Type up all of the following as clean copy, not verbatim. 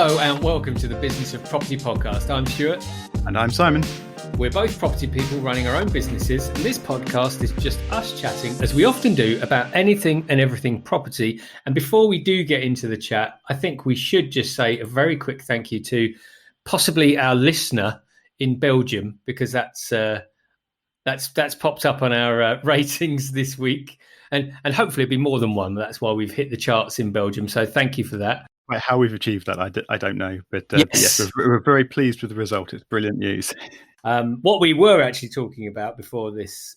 Hello and welcome to the Business of Property podcast. I'm Stuart. And I'm Simon. We're both property people running our own businesses, and this podcast is just us chatting, as we often do, about anything and everything property. And before we do get into the chat, I think we should just say a very quick thank you to possibly our listener in Belgium, because that's popped up on our ratings this week, and hopefully it'll be more than one. That's why we've hit the charts in Belgium. So thank you for that. How we've achieved that, I don't know, but yes, yes, we're very pleased with the result. It's brilliant news. What we were actually talking about before this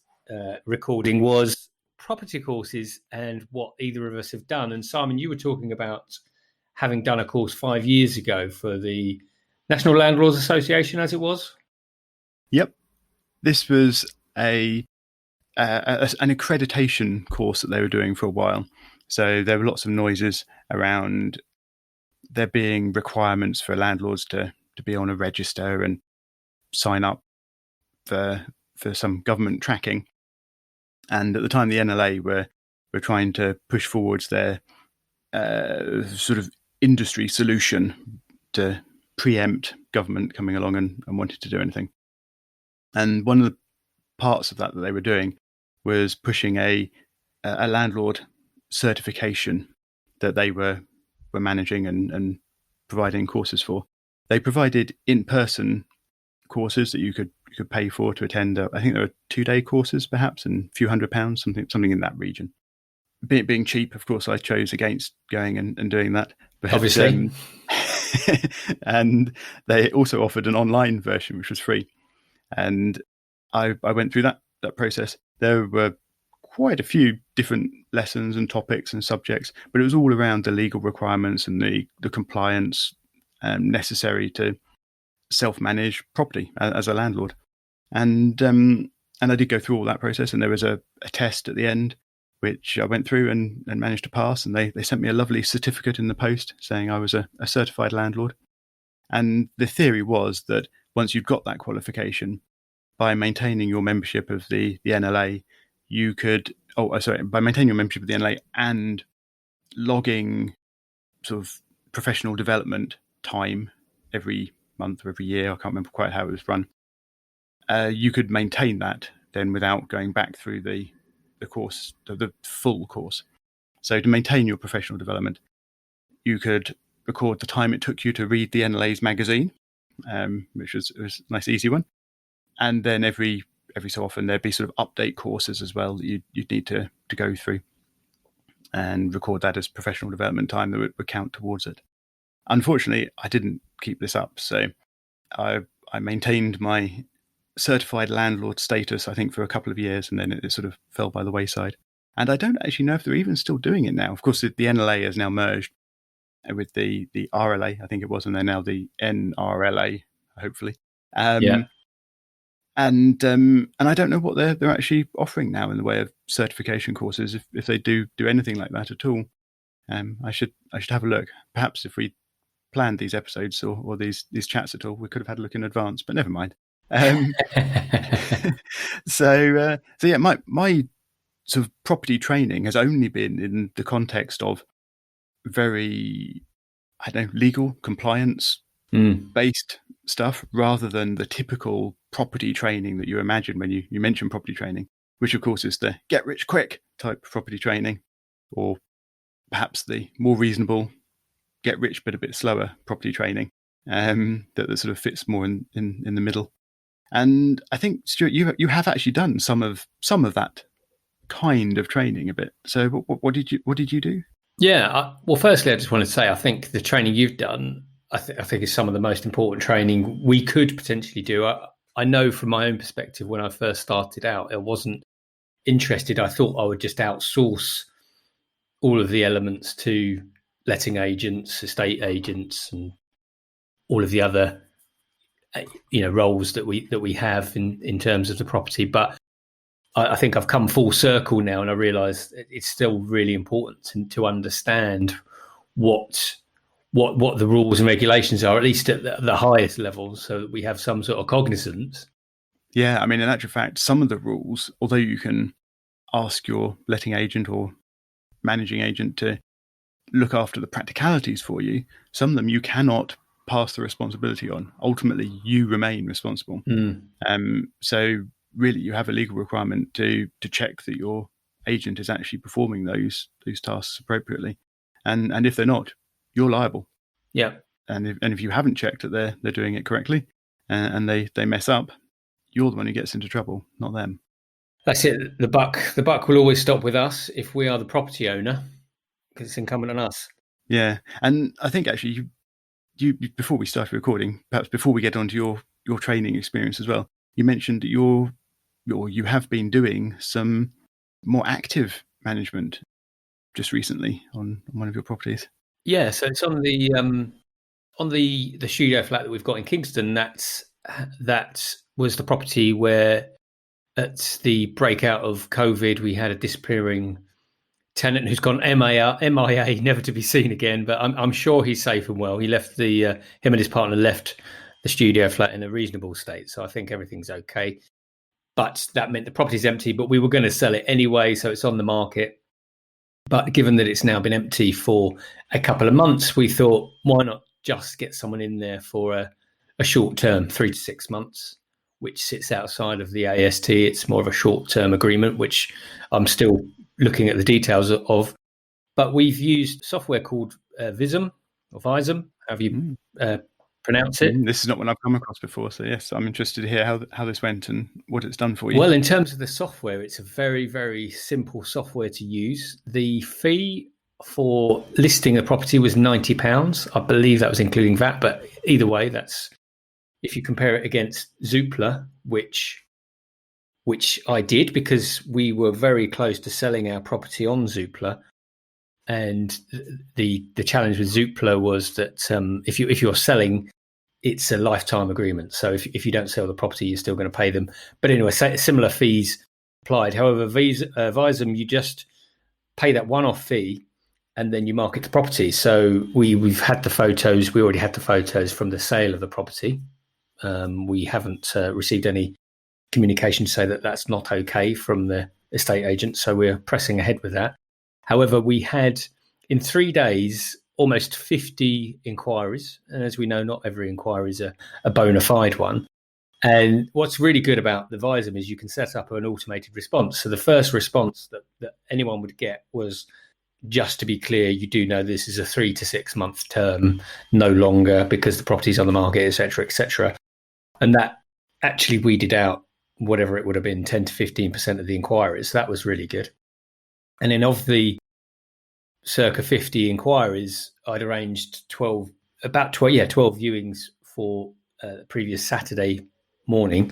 recording was property courses and what either of us have done. And Simon, you were talking about having done a course 5 years ago for the National Landlords Association, as it was. Yep, this was an accreditation course that they were doing for a while. So there were lots of noises around there being requirements for landlords to be on a register and sign up for some government tracking. And at the time, the NLA were trying to push forwards their sort of industry solution to preempt government coming along and wanting to do anything. And one of the parts of that they were doing was pushing a landlord certification that they were managing and providing courses for. They provided in-person courses that you could pay for to attend. I think there were 2-day courses, perhaps, and a few £100, something in that region. Being cheap, of course, I chose against going and doing that. But, obviously. And they also offered an online version, which was free. And I went through that process. There were quite a few different lessons and topics and subjects, but it was all around the legal requirements and the compliance necessary to self-manage property as a landlord. And I did go through all that process, and there was a test at the end, which I went through and managed to pass. And they sent me a lovely certificate in the post saying I was a certified landlord. And the theory was that once you'd got that qualification, by maintaining your membership of the NLA, you could, by maintaining your membership of the NLA and logging sort of professional development time every month or every year, I can't remember quite how it was run, you could maintain that then without going back through the course, the full course. So to maintain your professional development, you could record the time it took you to read the NLA's magazine, which was a nice easy one. And then every so often there'd be sort of update courses as well that you'd need to go through and record that as professional development time that would count towards it. Unfortunately, I didn't keep this up, so I maintained my certified landlord status, I think, for a couple of years, and then it sort of fell by the wayside. And I don't actually know if they're even still doing it now. Of course, the NLA has now merged with the RLA, I think it was, and they're now the NRLA, hopefully. Yeah. And I don't know what they're actually offering now in the way of certification courses, if they do anything like that at all. I should have a look. Perhaps if we planned these episodes or these chats at all, we could have had a look in advance, but never mind. So yeah, my sort of property training has only been in the context of very, I don't know, legal compliance based stuff, rather than the typical property training that you imagine when you mention property training, which of course is the get rich quick type property training, or perhaps the more reasonable get rich but a bit slower property training that sort of fits more in the middle. And I think, Stuart, you have actually done some of that kind of training a bit. So what did you do? Yeah. Well, firstly, I just want to say I think the training you've done, I think is some of the most important training we could potentially do. I know from my own perspective, when I first started out, I wasn't interested. I thought I would just outsource all of the elements to letting agents, estate agents, and all of the other roles that we have in terms of the property. But I think I've come full circle now, and I realise it's still really important to understand what the rules and regulations are, at least at the highest level, so that we have some sort of cognizance. Yeah, I mean, in actual fact, some of the rules, although you can ask your letting agent or managing agent to look after the practicalities for you. Some of them you cannot pass the responsibility on. Ultimately, you remain responsible. So really, you have a legal requirement to check that your agent is actually performing those tasks appropriately, and if they're not, you're liable. Yeah. And if you haven't checked that they're doing it correctly, and they mess up, you're the one who gets into trouble, not them. That's it. The buck will always stop with us if we are the property owner, because it's incumbent on us. Yeah, and I think actually you before we started recording, perhaps before we get onto your training experience as well, you mentioned that you have been doing some more active management just recently on one of your properties. Yeah, so it's on the studio flat that we've got in Kingston. That was the property where, at the breakout of COVID, we had a disappearing tenant who's gone MIA, never to be seen again. But I'm sure he's safe and well. He left him and his partner left the studio flat in a reasonable state, so I think everything's okay. But that meant the property's empty. But we were going to sell it anyway, so it's on the market. But given that it's now been empty for a couple of months, we thought, why not just get someone in there for a short term, 3 to 6 months, which sits outside of the AST. It's more of a short term agreement, which I'm still looking at the details of. But we've used software called Visum or Visum, however you pronounce it. This is not one I've come across before, so yes, I'm interested to hear how this went and what it's done for you. Well, in terms of the software, it's a very, very simple software to use. The fee for listing a property was £90. I believe that was including VAT, but either way, that's, if you compare it against Zoopla, which I did because we were very close to selling our property on Zoopla. And the challenge with Zoopla was that if you're selling, it's a lifetime agreement. So if you don't sell the property, you're still going to pay them. But anyway, similar fees applied. However, Visum, you just pay that one-off fee and then you market the property. So we've had the photos. We already had the photos from the sale of the property. We haven't received any communication to say that that's not okay from the estate agent. So we're pressing ahead with that. However, we had, in 3 days, almost 50 inquiries. And as we know, not every inquiry is a bona fide one. And what's really good about the Visum is you can set up an automated response. So the first response that anyone would get was, just to be clear, you do know this is a 3 to 6 month term, no longer, because the property's on the market, et cetera, et cetera. And that actually weeded out whatever it would have been, 10 to 15% of the inquiries. So that was really good. And then of the circa 50 inquiries, I'd arranged 12 viewings for the previous Saturday morning,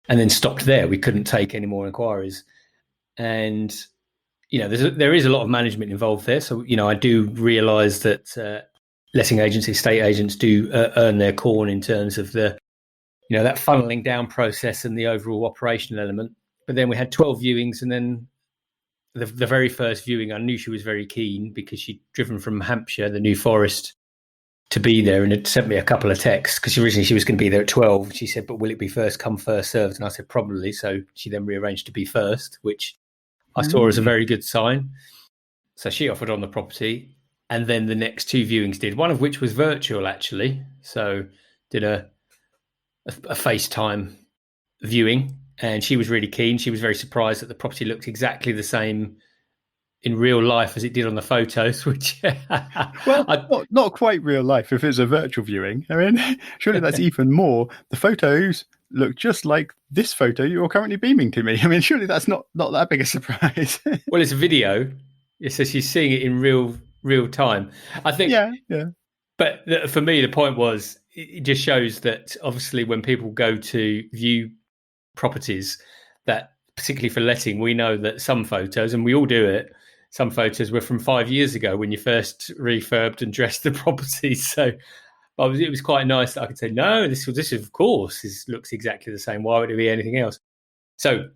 and then stopped there. We couldn't take any more inquiries. And, there is a lot of management involved there. So, I do realise that letting agencies, estate agents do earn their corn in terms of the, that funneling down process and the overall operational element. But then we had 12 viewings, and then the very first viewing, I knew she was very keen because she'd driven from Hampshire, the New Forest, to be there, and had sent me a couple of texts because originally she was going to be there at 12. She said, but will it be first come, first served? And I said, probably. So she then rearranged to be first, which I saw as a very good sign. So she offered on the property, and then the next 2 viewings did, one of which was virtual, actually. So did a FaceTime viewing. And she was really keen. She was very surprised that the property looked exactly the same in real life as it did on the photos, which... well, not quite real life if it's a virtual viewing. I mean, surely that's even more. The photos look just like this photo you're currently beaming to me. I mean, surely that's not that big a surprise. Well, it's a video. So she's seeing it in real time. I think... Yeah. But for me, the point was, it just shows that obviously when people go to view properties, that particularly for letting, we know that some photos, and we all do it, some photos were from 5 years ago when you first refurbed and dressed the property. So it was quite nice that I could say, no, this of course looks exactly the same. Why would it be anything else? So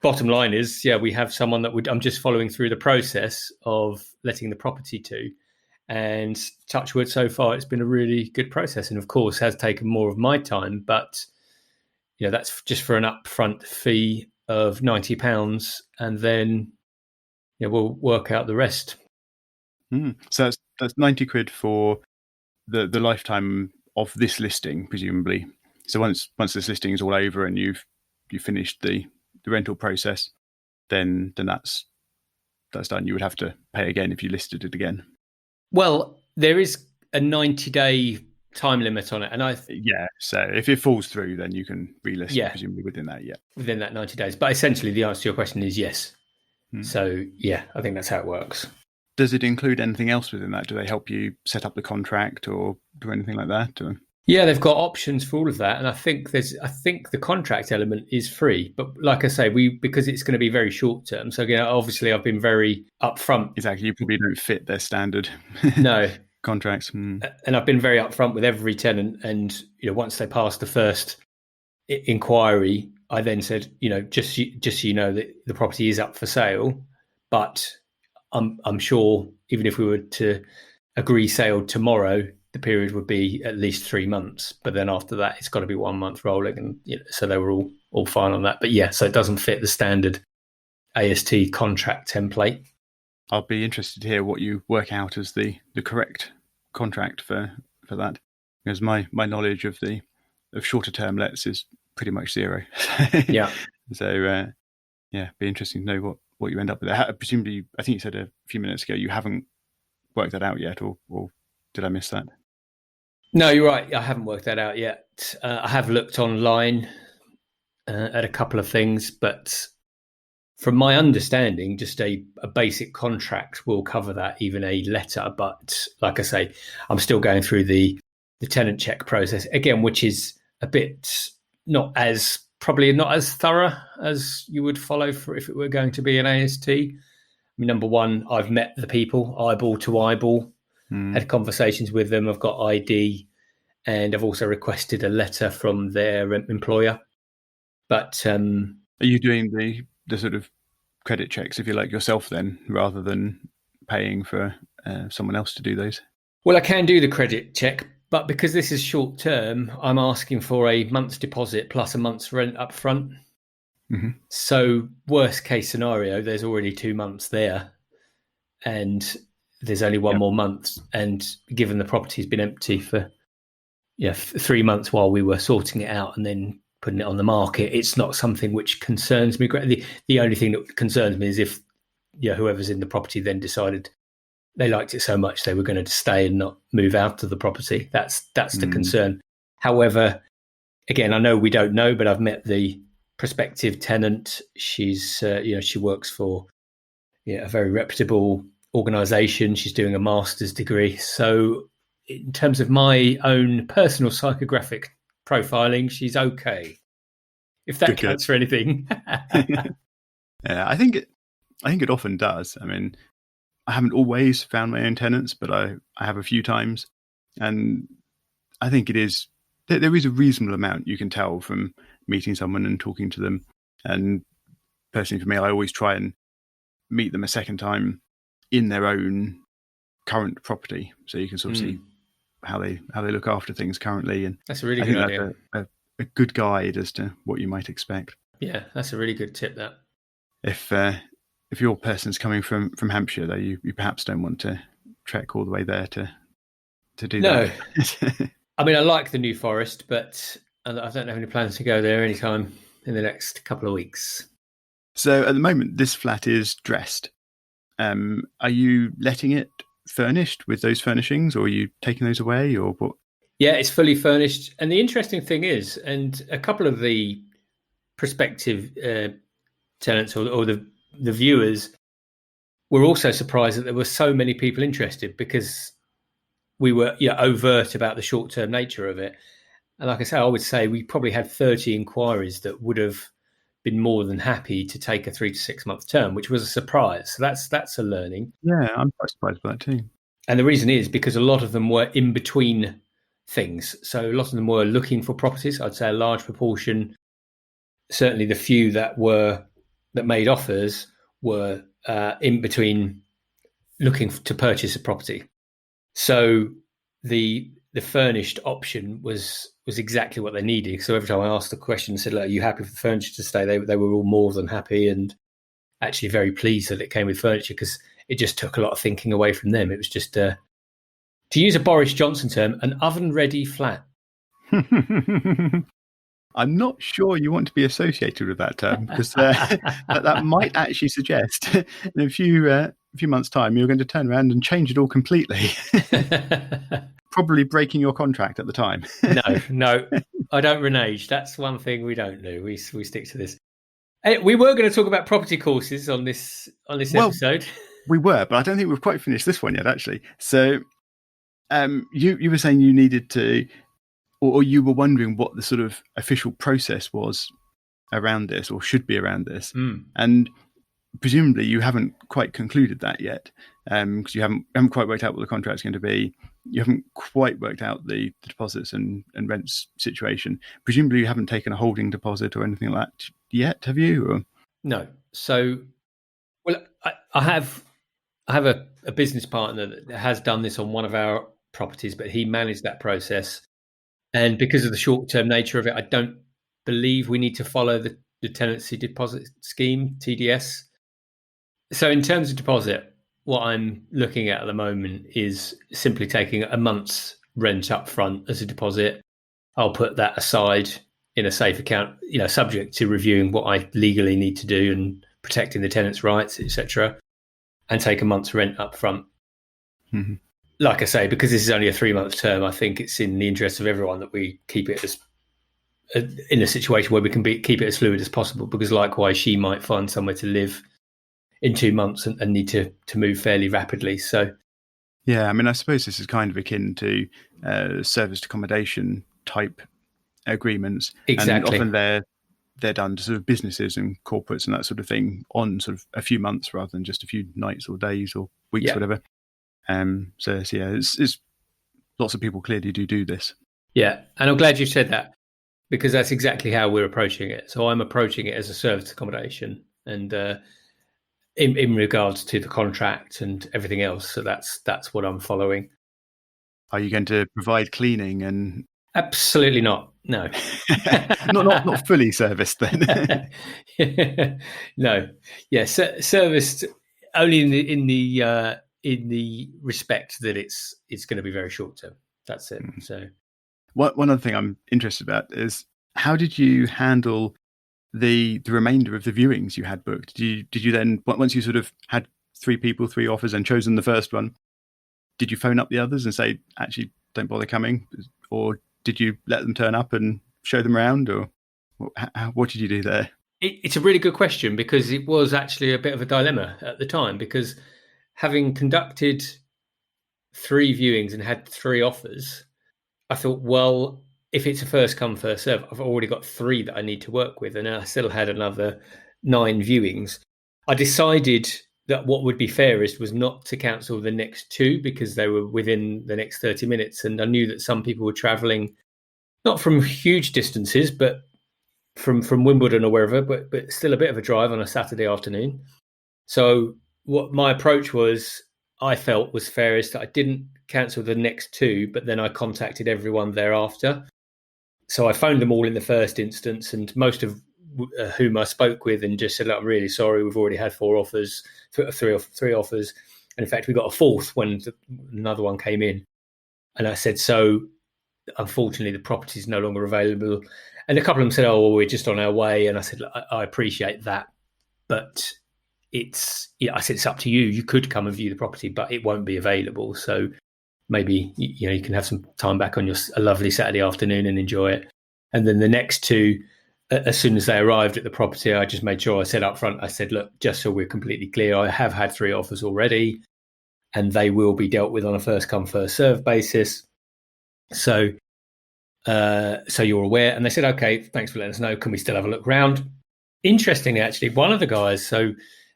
bottom line is, we have someone that I'm just following through the process of letting the property to. And touch wood, so far it's been a really good process, and of course has taken more of my time, but that's just for an upfront fee of £90, and then we'll work out the rest. So that's that's 90 quid for the lifetime of this listing, presumably. So once this listing is all over and you've finished the rental process, then that's done. You would have to pay again if you listed it again. Well, there is a 90-day time limit on it, and so if it falls through, then you can relist, yeah, presumably within that 90 days. But essentially, the answer to your question is yes. So yeah, I think that's how it works. Does it include anything else within that? Do they help you set up the contract or do anything like that? Or? Yeah, they've got options for all of that, and I think the contract element is free. But like I say, because it's going to be very short term. So again, obviously, I've been very upfront. Exactly, you probably don't fit their standard. No. Contracts. And I've been very upfront with every tenant, and once they pass the first inquiry, I then said, just so you know that the property is up for sale, but I'm sure even if we were to agree sale tomorrow, the period would be at least 3 months. But then after that, it's got to be 1 month rolling, and so they were all fine on that. But yeah, so it doesn't fit the standard AST contract template. I'll be interested to hear what you work out as the correct contract for that, because my knowledge of shorter term lets is pretty much zero. Yeah. So be interesting to know what you end up with. Presumably, I think you said a few minutes ago you haven't worked that out yet, or did I miss that? No, you're right. I haven't worked that out yet. I have looked online at a couple of things, but from my understanding, just a basic contract will cover that, even a letter. But like I say, I'm still going through the tenant check process again, which is a bit probably not as thorough as you would follow for if it were going to be an AST. I mean, number one, I've met the people eyeball to eyeball, had conversations with them. I've got ID, and I've also requested a letter from their employer. But are you doing the sort of credit checks, if you like, yourself then, rather than paying for someone else to do those? Well, I can do the credit check, but because this is short term, I'm asking for a month's deposit plus a month's rent up front. Mm-hmm. So worst case scenario, there's already 2 months there, and there's only one more month. And given the property's been empty for 3 months while we were sorting it out and then putting it on the market, it's not something which concerns me. The only thing that concerns me is if whoever's in the property then decided they liked it so much they were going to stay and not move out of the property. That's the concern. However, again, I know we don't know, but I've met the prospective tenant. She's she works for a very reputable organisation. She's doing a master's degree. So in terms of my own personal psychographic profiling, she's okay, if that counts for anything. Yeah, I think it often does. I mean, I haven't always found my own tenants, but I have a few times, and I think there is a reasonable amount you can tell from meeting someone and talking to them. And personally, for me, I always try and meet them a second time in their own current property, so you can sort of see how they look after things currently. And that's a really good idea. That's a good guide as to what you might expect. Yeah, that's a really good tip. That if your person's coming from Hampshire, though, you perhaps don't want to trek all the way there to do that. No. I mean, I like the New Forest, but I don't have any plans to go there anytime in the next couple of weeks. So at the moment, this flat is dressed. Are you letting it furnished with those furnishings, or are you taking those away, or what? Yeah, it's fully furnished. And the interesting thing is, and a couple of the prospective tenants or the viewers were also surprised that there were so many people interested, because we were overt about the short-term nature of it. And like I say, I would say we probably had 30 inquiries that would have been more than happy to take a 3 to 6 month term, which was a surprise. So that's a learning. Yeah, I'm quite surprised by that too. And the reason is because a lot of them were in between things. So a lot of them were looking for properties. I'd say a large proportion, certainly the few that made offers, were in between looking to purchase a property. So the furnished option was exactly what they needed. So every time I asked the question and said, "Look, are you happy for the furniture to stay?" They were all more than happy, and actually very pleased that it came with furniture, because it just took a lot of thinking away from them. It was just To use a Boris Johnson term, an oven-ready flat. I'm not sure you want to be associated with that term, because that might actually suggest in a few months' time you're going to turn around and change it all completely. Probably breaking your contract at the time. No, I don't renege. That's one thing we don't do. We stick to this. We were going to talk about property courses on this episode. We were, but I don't think we've quite finished this one yet, actually. So, you were saying you needed to, or you were wondering what the sort of official process was around this, or should be around this, and presumably you haven't quite concluded that yet, because you haven't quite worked out what the contract's going to be. You haven't quite worked out the deposits and rents situation. Presumably you haven't taken a holding deposit or anything like that yet, have you? Or? No. So, well, I have a business partner that has done this on one of our properties, but he managed that process. And because of the short-term nature of it, I don't believe we need to follow the tenancy deposit scheme, TDS. So in terms of deposit, what I'm looking at the moment is simply taking a month's rent up front as a deposit. I'll put that aside in a safe account, subject to reviewing what I legally need to do and protecting the tenant's rights, etc., and take a month's rent up front. Mm-hmm. Like I say, because this is only a 3-month term, I think it's in the interest of everyone that we keep it as in a situation where we can keep it as fluid as possible, because likewise she might find somewhere to live in 2 months and need to move fairly rapidly. So, yeah, I mean, I suppose this is kind of akin to serviced accommodation type agreements. Exactly. And often they're done to sort of businesses and corporates and that sort of thing on sort of a few months rather than just a few nights or days or weeks, whatever. So it's lots of people clearly do this. Yeah, and I'm glad you said that, because that's exactly how we're approaching it. So I'm approaching it as a serviced accommodation, and in regards to the contract and everything else. So that's what I'm following. Are you going to provide cleaning and? Absolutely not. No. not fully serviced then. No. Yeah, serviced only in the respect that it's going to be very short term. That's it. So one other thing I'm interested about is, how did you handle the remainder of the viewings you had booked? Did you then, once you sort of had 3 people, 3 offers and chosen the first one, did you phone up the others and say, actually, don't bother coming? Or did you let them turn up and show them around? Or what did you do there? It's a really good question, because it was actually a bit of a dilemma at the time, because having conducted 3 viewings and had 3 offers, I thought, well, if it's a first come, first serve, I've already got 3 that I need to work with, and I still had another 9 viewings. I decided that what would be fairest was not to cancel the next 2, because they were within the next 30 minutes. And I knew that some people were travelling, not from huge distances, but from Wimbledon or wherever, but still a bit of a drive on a Saturday afternoon. So what my approach was, I felt was fairest, that I didn't cancel the next 2, but then I contacted everyone thereafter. So I phoned them all in the first instance, and most of whom I spoke with, and just said, look, I'm really sorry, we've already had 4 offers, 3 offers. And in fact, we got a 4th when another one came in. And I said, so unfortunately, the property is no longer available. And a couple of them said, oh, well, we're just on our way. And I said, I appreciate that, but I said, it's up to you. You could come and view the property, but it won't be available. So maybe you can have some time back on a lovely Saturday afternoon and enjoy it. And then the next 2, as soon as they arrived at the property, I just made sure I said up front, I said, look, just so we're completely clear, I have had 3 offers already, and they will be dealt with on a first come, first serve basis. So you're aware. And they said, okay, thanks for letting us know. Can we still have a look around? Interestingly, actually, one of the guys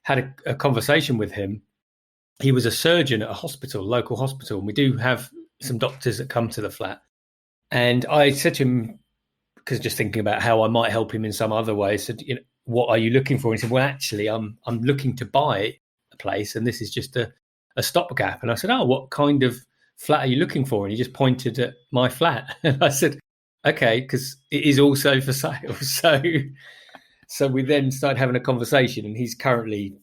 had a conversation with him. He was a surgeon at a local hospital, and we do have some doctors that come to the flat. And I said to him, because just thinking about how I might help him in some other way, said, what are you looking for? And he said, well, actually, I'm looking to buy a place, and this is just a stopgap. And I said, oh, what kind of flat are you looking for? And he just pointed at my flat. And I said, okay, because it is also for sale. So we then started having a conversation, and he's currently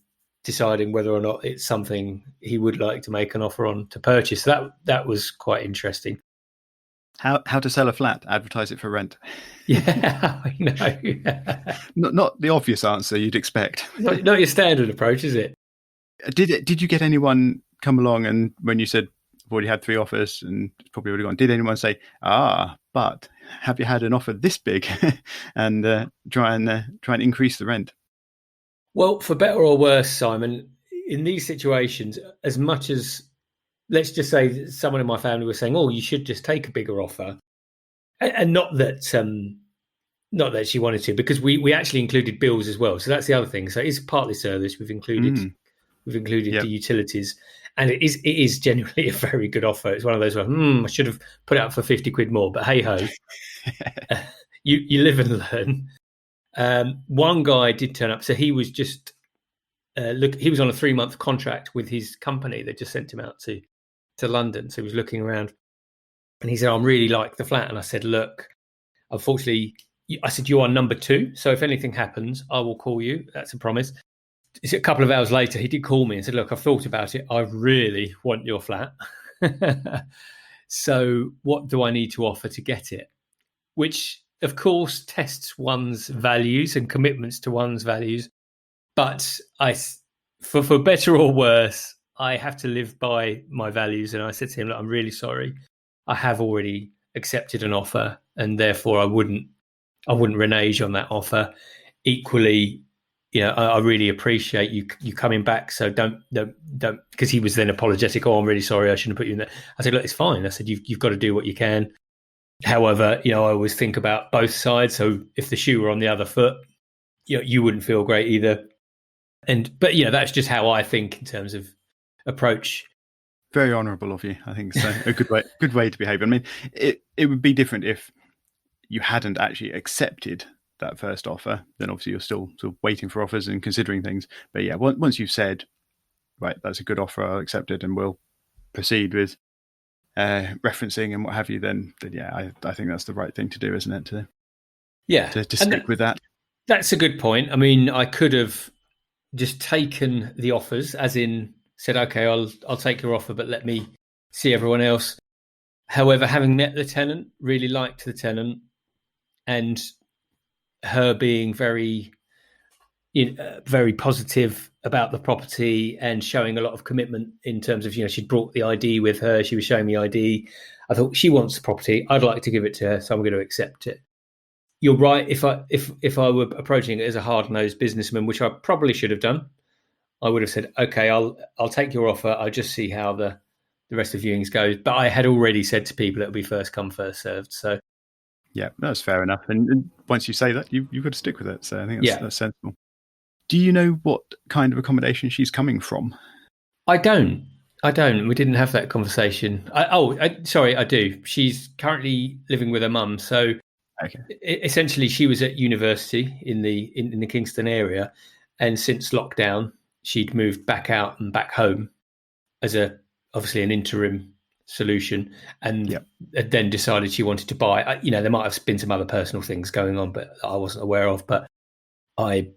deciding whether or not it's something he would like to make an offer on to purchase. That was quite interesting. How to sell a flat? Advertise it for rent. Yeah, I know. Not the obvious answer you'd expect. Not your standard approach, is it? Did you get anyone come along, and when you said I've already had 3 offers and it's probably already gone, did anyone say, but have you had an offer this big and try and increase the rent? Well, for better or worse, Simon, in these situations, as much as, let's just say someone in my family was saying, you should just take a bigger offer. And not that she wanted to, because we actually included bills as well. So that's the other thing. So it's partly service. We've included the utilities, and it is genuinely a very good offer. It's one of those where I should have put it up for 50 quid more, but hey ho, you live and learn. One guy did turn up, so he was just he was on a 3-month contract with his company. They just sent him out to London, so he was looking around, and he said, "I really like the flat." And I said, "Look, unfortunately," I said, "you are number 2, so if anything happens, I will call you. That's a promise." A couple of hours later, he did call me and said, "Look, I've thought about it. I really want your flat. So what do I need to offer to get it?" Which, of course, tests one's values and commitments to one's values. But for better or worse, I have to live by my values. And I said to him, "Look, I'm really sorry. I have already accepted an offer, and therefore I wouldn't renege on that offer. Equally, I really appreciate you coming back. So don't," because he was then apologetic. "Oh, I'm really sorry. I shouldn't have put you in there." I said, "Look, it's fine." I said, "You've got to do what you can. However, I always think about both sides. So if the shoe were on the other foot, you wouldn't feel great either." But that's just how I think in terms of approach. Very honourable of you. I think so. A good way to behave. I mean, it would be different if you hadn't actually accepted that first offer. Then obviously you're still sort of waiting for offers and considering things. But yeah, once you've said, right, that's a good offer, I'll accept it and we'll proceed with referencing and what have you, then yeah, I think that's the right thing to do, isn't it? To stick with that. That's a good point. I mean, I could have just taken the offers, as in said, "Okay, I'll take your offer, but let me see everyone else." However, having met the tenant, really liked the tenant, and her being very, very positive about the property and showing a lot of commitment in terms of, she'd brought the ID with her. She was showing me ID. I thought, she wants the property. I'd like to give it to her, so I'm going to accept it. You're right. If I were approaching it as a hard-nosed businessman, which I probably should have done, I would have said, "Okay, I'll take your offer. I'll just see how the rest of viewings goes." But I had already said to people it'll be first come, first served. So yeah, that's fair enough. And once you say that, you've got to stick with it. So I think that's sensible. Do you know what kind of accommodation she's coming from? I don't. We didn't have that conversation. Sorry, I do. She's currently living with her mum. So essentially, she was at university in the Kingston area, and since lockdown, she'd moved back out and back home as obviously an interim solution, and then decided she wanted to buy. There might have been some other personal things going on, but I wasn't aware of. But I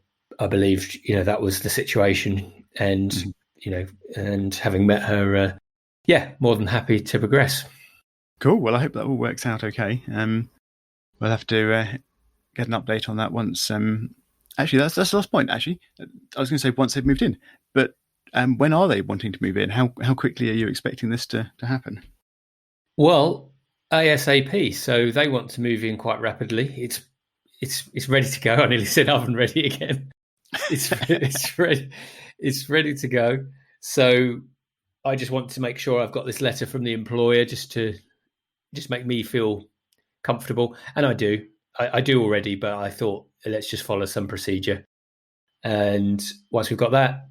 believed, that was the situation, and and having met her, more than happy to progress. Cool. Well, I hope that all works out okay. We'll have to get an update on that once. Actually, that's the last point. Actually, I was going to say once they've moved in, but when are they wanting to move in? How quickly are you expecting this to happen? Well, ASAP. So they want to move in quite rapidly. It's ready to go. I nearly said oven ready again. It's ready. It's ready to go. So I just want to make sure I've got this letter from the employer just to make me feel comfortable, and I do. I do already, but I thought, let's just follow some procedure. And once we've got that,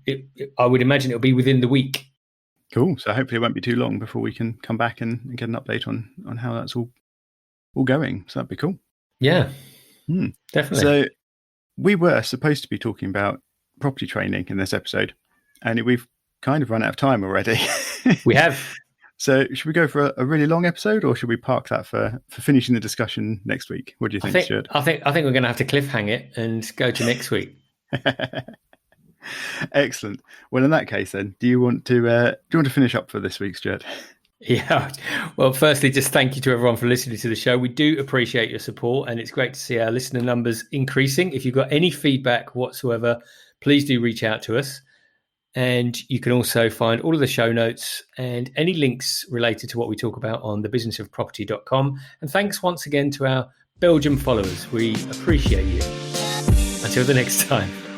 I would imagine it'll be within the week. Cool. So hopefully it won't be too long before we can come back and get an update on how that's all going. So that'd be cool. Yeah, definitely. So we were supposed to be talking about property training in this episode, and we've kind of run out of time already. We have. So should we go for a really long episode, or should we park that for finishing the discussion next week? What do you think, Stuart? I think we're going to have to cliffhang it and go to next week. Excellent. Well, in that case, then, do you want to finish up for this week, Stuart? Yeah. Well, firstly, just thank you to everyone for listening to the show. We do appreciate your support, and it's great to see our listener numbers increasing. If you've got any feedback whatsoever, please do reach out to us. And you can also find all of the show notes and any links related to what we talk about on thebusinessofproperty.com. And thanks once again to our Belgium followers. We appreciate you. Until the next time.